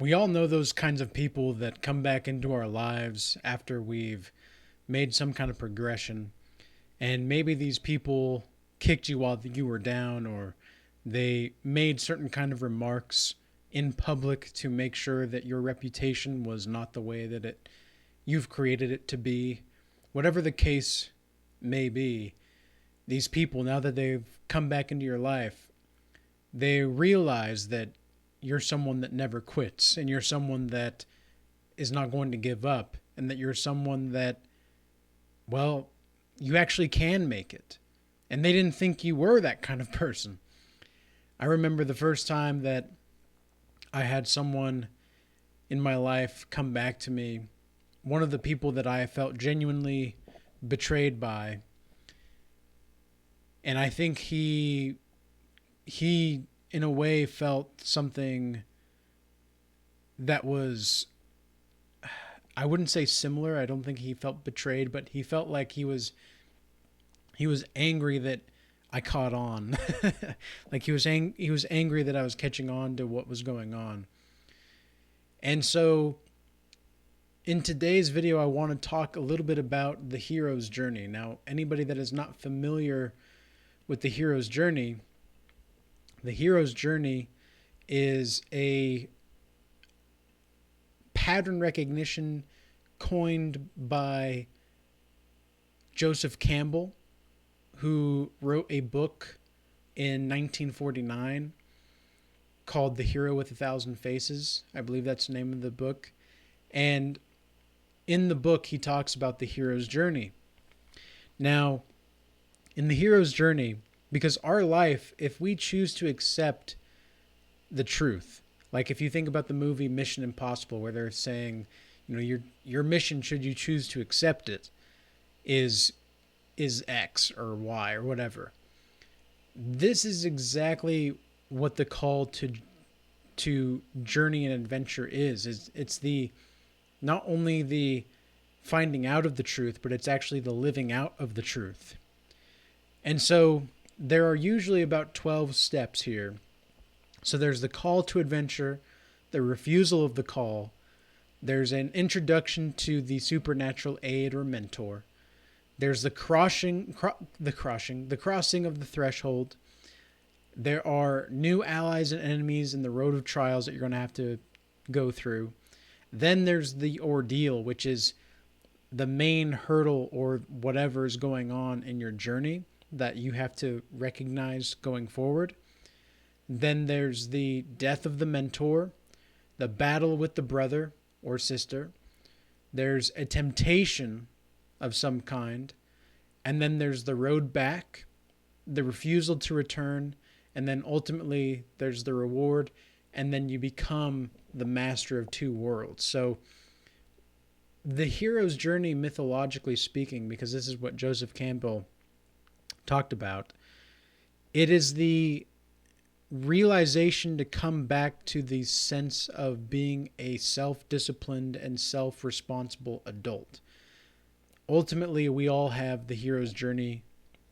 We all know those kinds of people that come back into our lives after we've made some kind of progression. And maybe these people kicked you while you were down, or they made certain kind of remarks in public to make sure that your reputation was not the way that you've created it to be. Whatever the case may be, these people, now that they've come back into your life, they realize that you're someone that never quits, and you're someone that is not going to give up, and that you're someone that, well, you actually can make it. And they didn't think you were that kind of person. I remember the first time that I had someone in my life come back to me, one of the people that I felt genuinely betrayed by. And I think he in a way felt something that was, I wouldn't say similar. I don't think he felt betrayed, but he felt like he was angry that I caught on. Like he was angry that I was catching on to what was going on. And so in today's video, I want to talk a little bit about the hero's journey. Now, anybody that is not familiar with the hero's journey is a pattern recognition coined by Joseph Campbell, who wrote a book in 1949 called The Hero with a Thousand Faces. I believe that's the name of the book. And in the book, he talks about the hero's journey. Now, in the hero's journey, because our life, if we choose to accept the truth, like if you think about the movie Mission Impossible, where they're saying, you know, your mission, should you choose to accept it, is X or Y or whatever. This is exactly what the call to journey and adventure is. It's the not only the finding out of the truth, but it's actually the living out of the truth. And so there are usually about 12 steps here. So there's the call to adventure, the refusal of the call, there's an introduction to the supernatural aid or mentor, there's the crossing of the threshold. There are new allies and enemies in the road of trials that you're going to have to go through. Then there's the ordeal, which is the main hurdle or whatever is going on in your journey that you have to recognize going forward. Then there's the death of the mentor, the battle with the brother or sister. There's a temptation of some kind. And then there's the road back, the refusal to return, and then ultimately there's the reward, and then you become the master of two worlds. So the hero's journey, mythologically speaking, because this is what Joseph Campbell talked about, it is the realization to come back to the sense of being a self-disciplined and self-responsible adult. Ultimately, we all have the hero's journey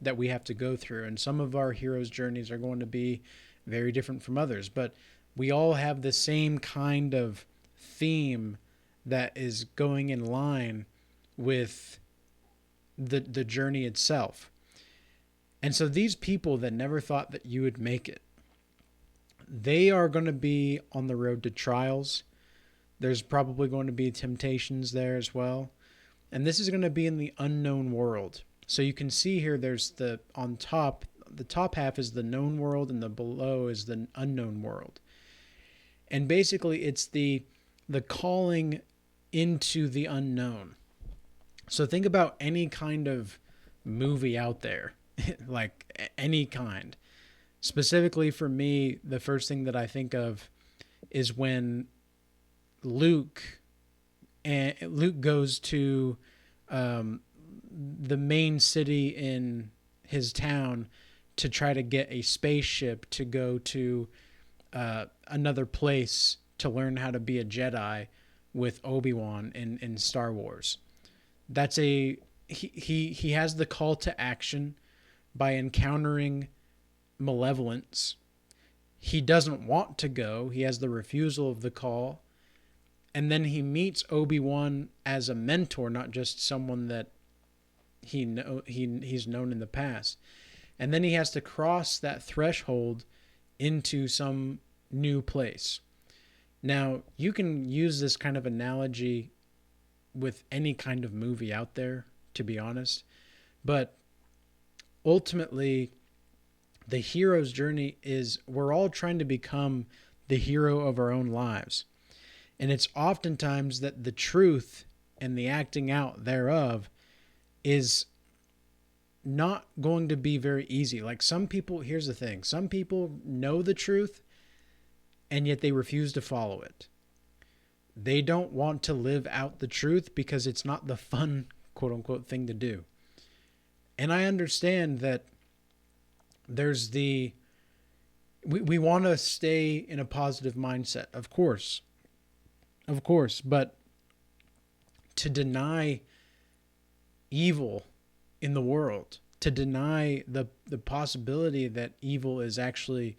that we have to go through, and some of our hero's journeys are going to be very different from others, but we all have the same kind of theme that is going in line with the journey itself. And so these people that never thought that you would make it, they are going to be on the road to trials. There's probably going to be temptations there as well. And this is going to be in the unknown world. So you can see here there's the top half is the known world, and the below is the unknown world. And basically it's the calling into the unknown. So think about any kind of movie out there, like any kind. Specifically for me, the first thing that I think of is when Luke goes to the main city in his town to try to get a spaceship to go to another place to learn how to be a Jedi with Obi-Wan in Star Wars. That's he has the call to action by encountering malevolence. He doesn't want to go. He has the refusal of the call, And then he meets Obi-Wan as a mentor, not just someone that he's known in the past. And then he has to cross that threshold into some new place. Now, you can use this kind of analogy with any kind of movie out there, to be honest, but ultimately the hero's journey is we're all trying to become the hero of our own lives. And it's oftentimes that the truth and the acting out thereof is not going to be very easy. Like some people, here's the thing, some people know the truth and yet they refuse to follow it. They don't want to live out the truth because it's not the fun, quote unquote, thing to do. And I understand that there's we want to stay in a positive mindset, of course, but to deny evil in the world, to deny the possibility that evil is actually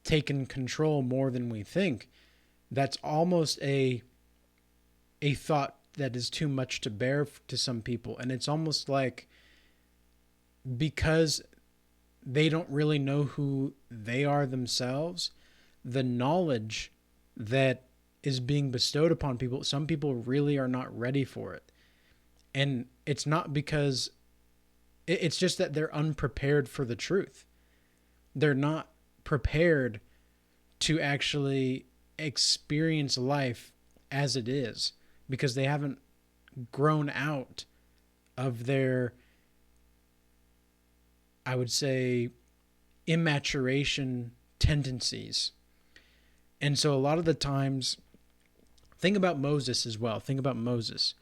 taken control more than we think, that's almost a thought that is too much to bear to some people. And it's almost like because they don't really know who they are themselves, the knowledge that is being bestowed upon people, some people really are not ready for it. And it's not because it's just that they're unprepared for the truth. They're not prepared to actually experience life as it is because they haven't grown out of their, I would say, immaturation tendencies. And so a lot of the times, think about Moses as well. Think about Moses.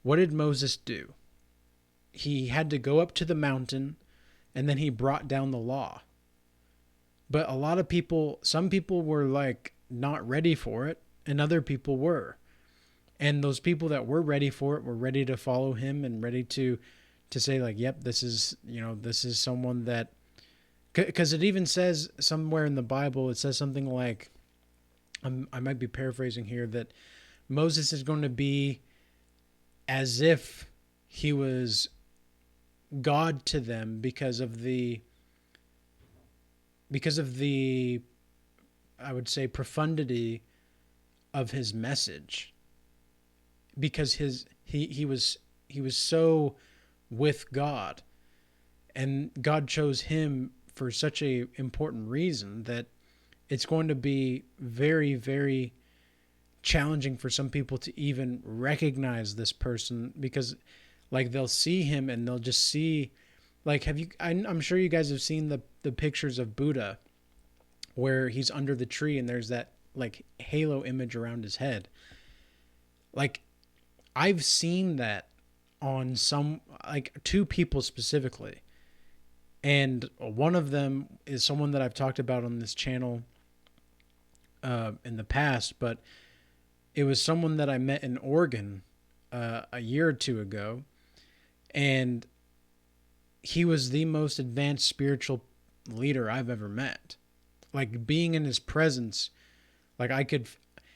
What did Moses do? He had to go up to the mountain and then he brought down the law. But a lot of people, some people were like not ready for it and other people were. And those people that were ready for it were ready to follow him and ready to say like, yep, this is someone that, because it even says somewhere in the Bible, it says something like, I might be paraphrasing here, that Moses is going to be as if he was God to them because of the I would say profundity of his message, because he was so with God, and God chose him for such a important reason that it's going to be very, very challenging for some people to even recognize this person, because like they'll see him and they'll just see, like, I'm sure you guys have seen the pictures of Buddha where he's under the tree and there's that like halo image around his head. Like I've seen that on some, like two people specifically. And one of them is someone that I've talked about on this channel in the past, but it was someone that I met in Oregon a year or two ago, and he was the most advanced spiritual leader I've ever met. Like being in his presence, like I could,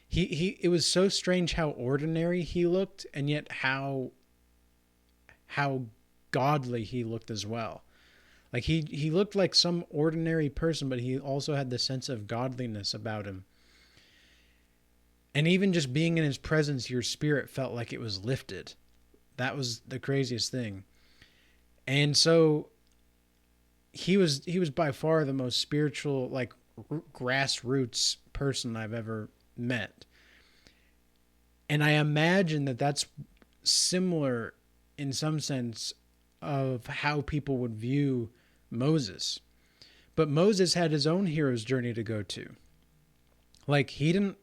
it was so strange how ordinary he looked, and yet how godly he looked as well. Like he looked like some ordinary person, but he also had the sense of godliness about him. And even just being in his presence, your spirit felt like it was lifted. That was the craziest thing. And so he was by far the most spiritual, like grassroots person I've ever met. And I imagine that that's similar in some sense of how people would view Moses. But Moses had his own hero's journey to go to. Like he didn't,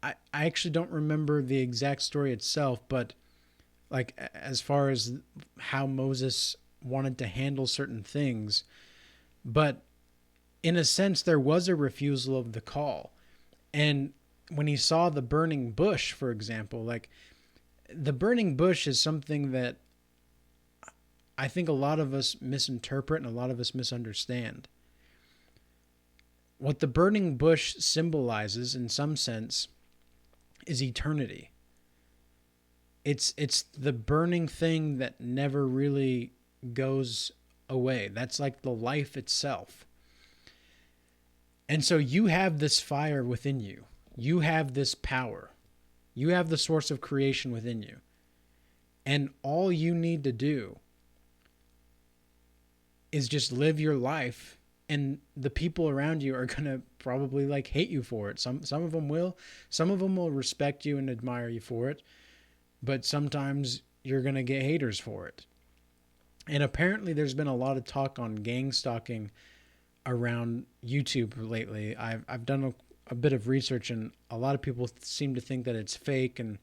I actually don't remember the exact story itself, but like as far as how Moses wanted to handle certain things, but in a sense there was a refusal of the call. And when he saw the burning bush, for example, like the burning bush is something that I think a lot of us misinterpret and a lot of us misunderstand. What the burning bush symbolizes in some sense is eternity. It's the burning thing that never really goes away. That's like the life itself. And so you have this fire within you. You have this power. You have the source of creation within you. And all you need to do is just live your life, and the people around you are going to probably like hate you for it. Some of them will. Some of them will respect you and admire you for it, but sometimes you're going to get haters for it. And apparently there's been a lot of talk on gang stalking around YouTube lately. I've done a bit of research, and a lot of people seem to think that it's fake, and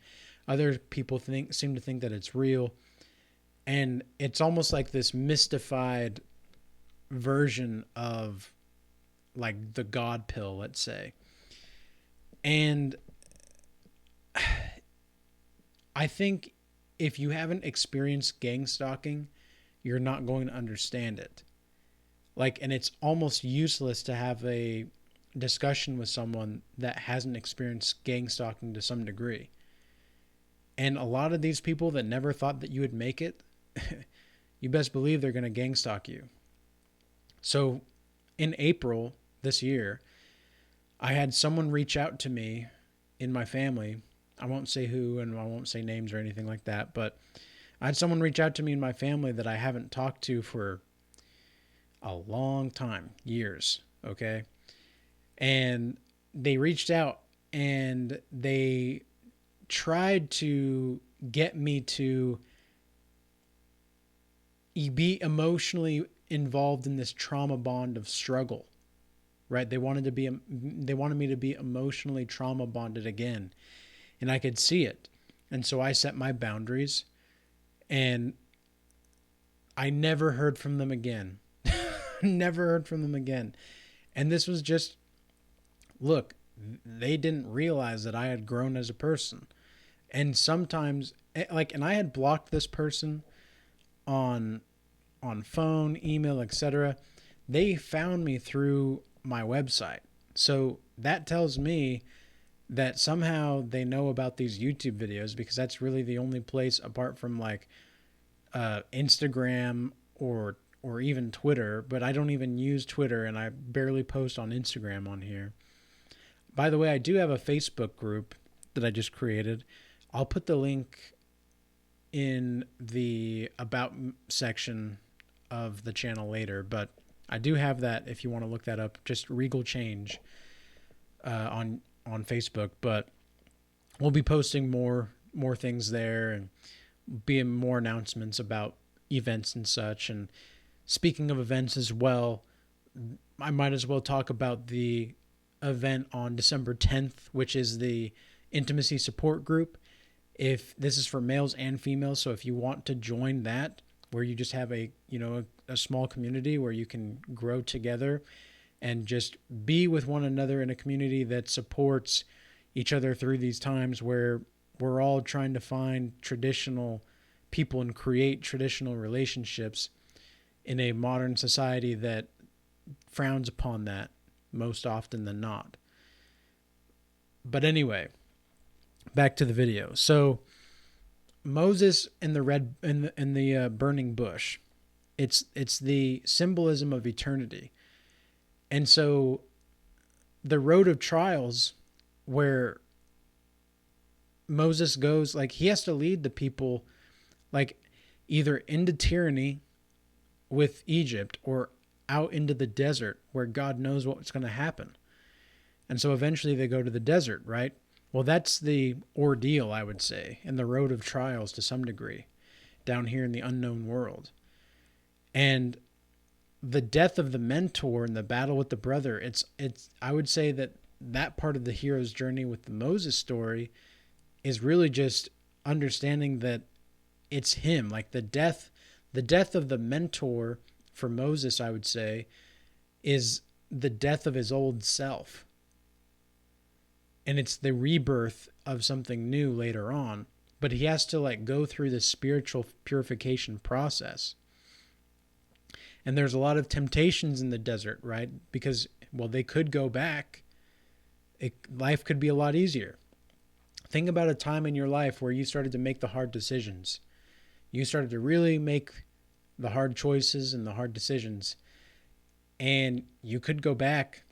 other people seem to think that it's real. And it's almost like this mystified version of like the God pill, let's say. And I think if you haven't experienced gang stalking, you're not going to understand it. Like, and it's almost useless to have a discussion with someone that hasn't experienced gang stalking to some degree. And a lot of these people that never thought that you would make it, you best believe they're going to gang stalk you. So in April this year, I had someone reach out to me in my family. I won't say who, and I won't say names or anything like that, but I had someone reach out to me in my family that I haven't talked to for a long time, years, okay? And they reached out and they tried to get me to be emotionally involved in this trauma bond of struggle, right? They wanted me to be emotionally trauma bonded again, and I could see it. And so I set my boundaries, and I never heard from them again. Never heard from them again. And this was just, look, they didn't realize that I had grown as a person. And sometimes, like, and I had blocked this person on phone, email, etc. They found me through my website. So that tells me that somehow they know about these YouTube videos, because that's really the only place apart from like Instagram or even Twitter, but I don't even use Twitter, and I barely post on Instagram on here. By the way, I do have a Facebook group that I just created. I'll put the link in the about section of the channel later, but I do have that if you want to look that up. Just Regal Change on Facebook, but we'll be posting more things there, and being more announcements about events and such. And speaking of events as well, I might as well talk about the event on December 10th, which is the intimacy support group. If this is for males and females, so if you want to join that, where you just have a small community where you can grow together and just be with one another in a community that supports each other through these times where we're all trying to find traditional people and create traditional relationships in a modern society that frowns upon that most often than not. But anyway, back to the video. So Moses and the burning bush, it's the symbolism of eternity. And so the road of trials, where Moses goes, like, he has to lead the people like either into tyranny with Egypt or out into the desert where God knows what's going to happen. And so eventually they go to the desert, right? Well, that's the ordeal, I would say, and the road of trials to some degree down here in the unknown world. And the death of the mentor and the battle with the brother, it's I would say that part of the hero's journey with the Moses story is really just understanding that it's him. Like the death of the mentor for Moses, I would say, is the death of his old self. And it's the rebirth of something new later on. But he has to like go through this spiritual purification process. And there's a lot of temptations in the desert, right? Because, well, they could go back. Life could be a lot easier. Think about a time in your life where you started to make the hard decisions. You started to really make the hard choices and the hard decisions. And you could go back,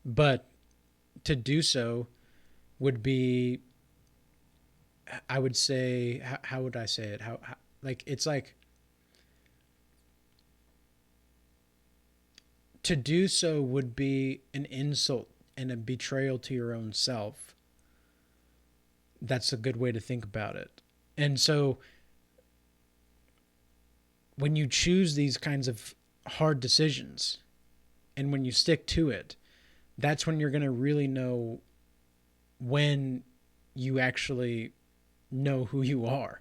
but to do so would be, I would say, how would I say it? Like, it's like, to do so would be an insult and a betrayal to your own self. That's a good way to think about it. And so when you choose these kinds of hard decisions and when you stick to it, that's when you're going to really know when you actually know who you are.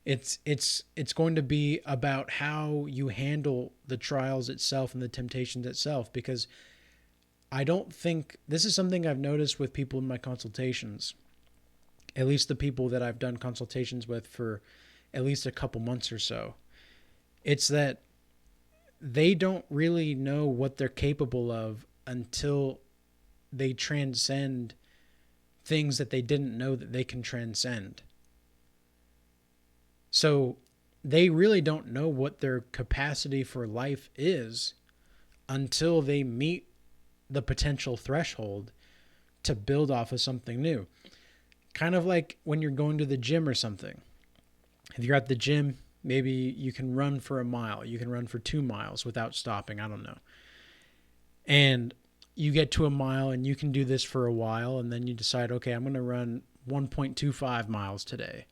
It's going to be about how you handle the trials itself and the temptations itself, because I don't think this is something I've noticed with people in my consultations, at least the people that I've done consultations with for at least a couple months or so. It's that they don't really know what they're capable of until they transcend things that they didn't know that they can transcend. So they really don't know what their capacity for life is until they meet the potential threshold to build off of something new. Kind of like when you're going to the gym or something. If you're at the gym, maybe you can run for a mile, you can run for 2 miles without stopping, I don't know. And you get to a mile and you can do this for a while, and then you decide, okay, I'm going to run 1.25 miles today.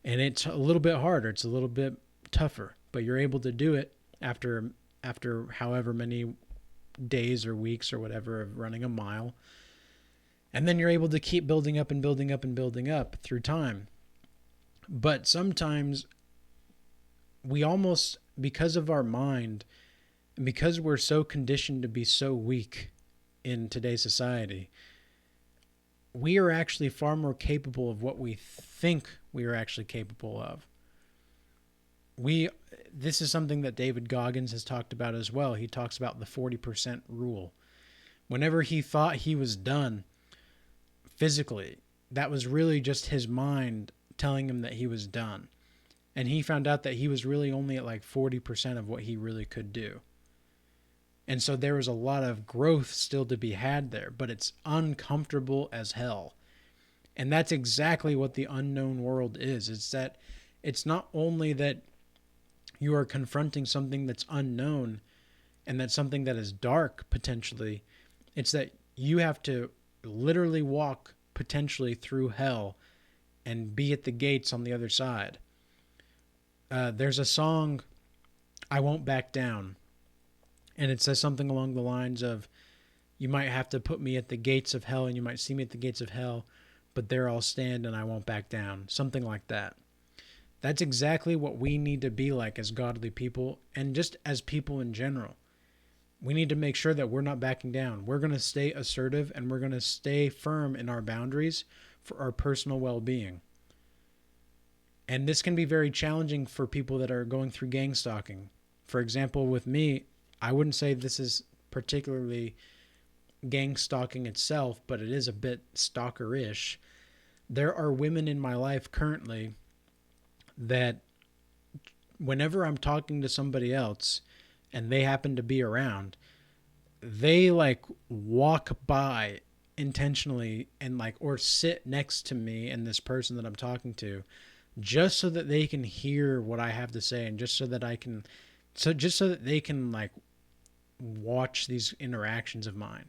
And it's a little bit harder, it's a little bit tougher, but you're able to do it after however many days or weeks or whatever of running a mile. And then you're able to keep building up and building up and building up through time. But sometimes we almost, because of our mind, and because we're so conditioned to be so weak in today's society, we are actually far more capable of what we think we are actually capable of. This is something that David Goggins has talked about as well. He talks about the 40% rule. Whenever he thought he was done physically, that was really just his mind telling him that he was done. And he found out that he was really only at like 40% of what he really could do. And so there was a lot of growth still to be had there, but it's uncomfortable as hell. And that's exactly what the unknown world is. It's that it's not only that you are confronting something that's unknown and that's something that is dark potentially, it's that you have to literally walk potentially through hell and be at the gates on the other side. There's a song, I Won't Back Down, and it says something along the lines of, you might have to put me at the gates of hell and you might see me at the gates of hell, but there I'll stand and I won't back down. Something like that. That's exactly what we need to be like as godly people, and just as people in general. We need to make sure that we're not backing down. We're going to stay assertive and we're going to stay firm in our boundaries for our personal well-being. And this can be very challenging for people that are going through gang stalking. For example, with me, I wouldn't say this is particularly gang stalking itself, but it is a bit stalker-ish. There are women in my life currently that whenever I'm talking to somebody else and they happen to be around, they like walk by intentionally and like, or sit next to me and this person that I'm talking to, just so that they can hear what I have to say, and just so that they can like watch these interactions of mine.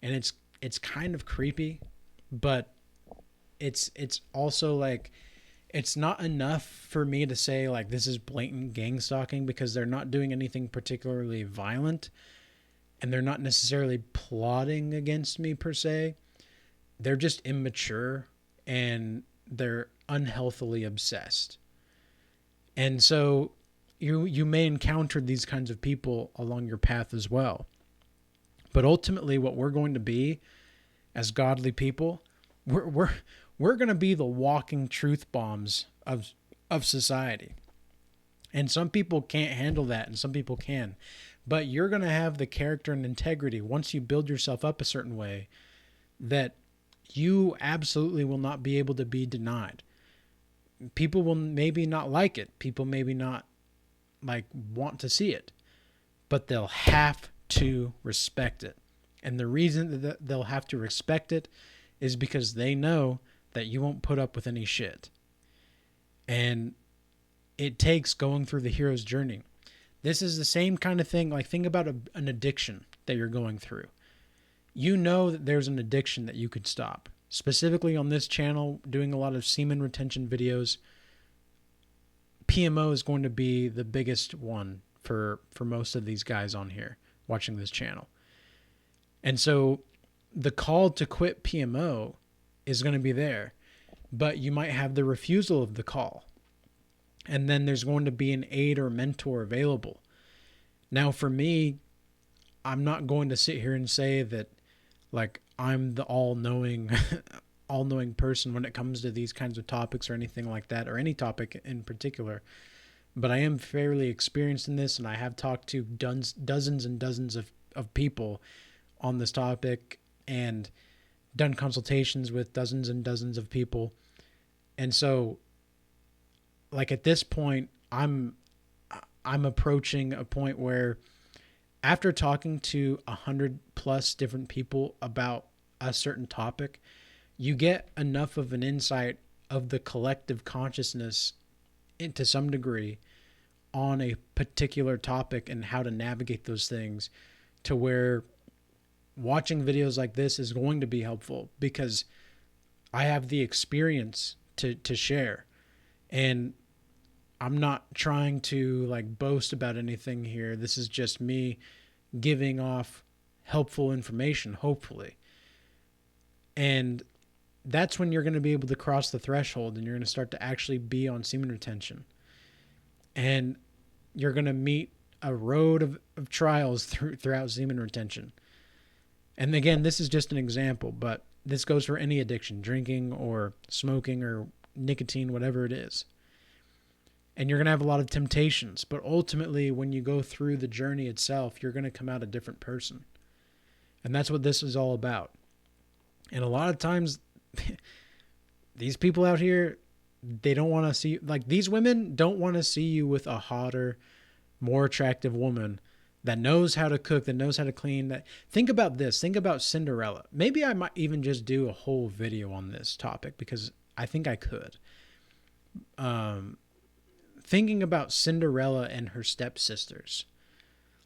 And it's kind of creepy, but it's also like, it's not enough for me to say like this is blatant gang stalking, because they're not doing anything particularly violent and they're not necessarily plotting against me per se. They're just immature and they're unhealthily obsessed. And so you may encounter these kinds of people along your path as well. But ultimately what we're going to be as godly people, we're going to be the walking truth bombs of society. And some people can't handle that and some people can. But you're going to have the character and integrity once you build yourself up a certain way that you absolutely will not be able to be denied. People will maybe not like it. People maybe not like want to see it, but they'll have to respect it. And the reason that they'll have to respect it is because they know that you won't put up with any shit. And it takes going through the hero's journey. This is the same kind of thing. Like, think about an addiction that you're going through. You know that there's an addiction that you could stop. Specifically on this channel, doing a lot of semen retention videos, PMO is going to be the biggest one for most of these guys on here watching this channel. And so the call to quit PMO is going to be there, but you might have the refusal of the call. And then there's going to be an aid or mentor available. Now, for me, I'm not going to sit here and say that like I'm the all-knowing person when it comes to these kinds of topics or anything like that, or any topic in particular. But I am fairly experienced in this, and I have talked to dozens and dozens of people on this topic and done consultations with dozens and dozens of people. And so, like, at this point, I'm approaching a point where, after talking to 100+ different people about a certain topic, you get enough of an insight of the collective consciousness to some degree on a particular topic and how to navigate those things, to where watching videos like this is going to be helpful because I have the experience to share. And I'm not trying to like boast about anything here. This is just me giving off helpful information, hopefully. And that's when you're going to be able to cross the threshold, and you're going to start to actually be on semen retention. And you're going to meet a road of trials throughout semen retention. And again, this is just an example, but this goes for any addiction, drinking or smoking or nicotine, whatever it is. And you're going to have a lot of temptations, but ultimately when you go through the journey itself, you're going to come out a different person. And that's what this is all about. And a lot of times these people out here, they don't want to see, like, these women don't want to see you with a hotter, more attractive woman that knows how to cook, that knows how to clean. That, think about this. Think about Cinderella. Maybe I might even just do a whole video on this topic because I think I could. Thinking about Cinderella and her stepsisters.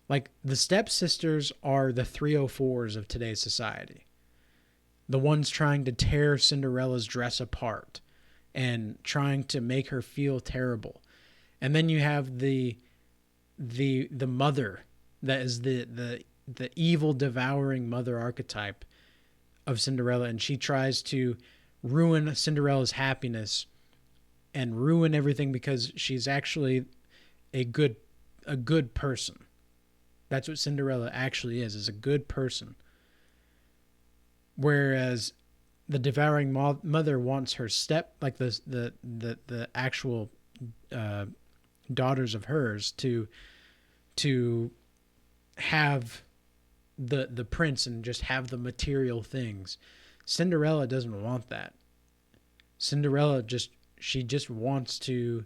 Like, the stepsisters are the 304s of today's society. The ones trying to tear Cinderella's dress apart and trying to make her feel terrible. And then you have the mother that is the evil devouring mother archetype of Cinderella, and she tries to ruin Cinderella's happiness and ruin everything because she's actually a good person. That's what Cinderella actually is a good person. Whereas the devouring mother wants her like the actual daughters of hers to have the prince and just have the material things. Cinderella doesn't want that. Cinderella just wants to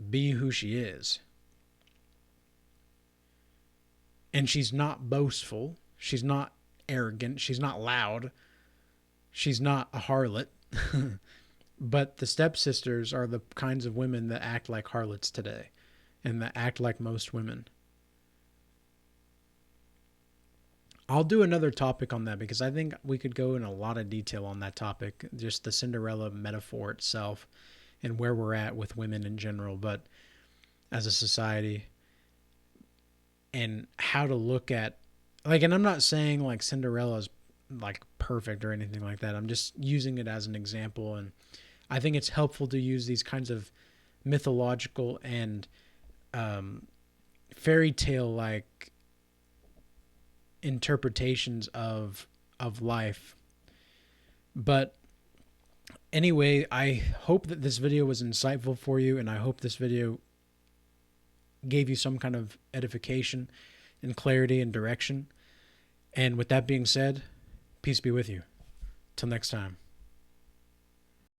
be who she is. And she's not boastful. She's not arrogant. She's not loud. She's not a harlot. But the stepsisters are the kinds of women that act like harlots today and that act like most women. I'll do another topic on that because I think we could go in a lot of detail on that topic, just the Cinderella metaphor itself and where we're at with women in general, but as a society, and how to look at, like, and I'm not saying like Cinderella's like perfect or anything like that. I'm just using it as an example, and I think it's helpful to use these kinds of mythological and fairy tale like interpretations of life. But anyway, I hope that this video was insightful for you, and I hope this video gave you some kind of edification and clarity and direction. And with that being said, peace be with you. Till next time.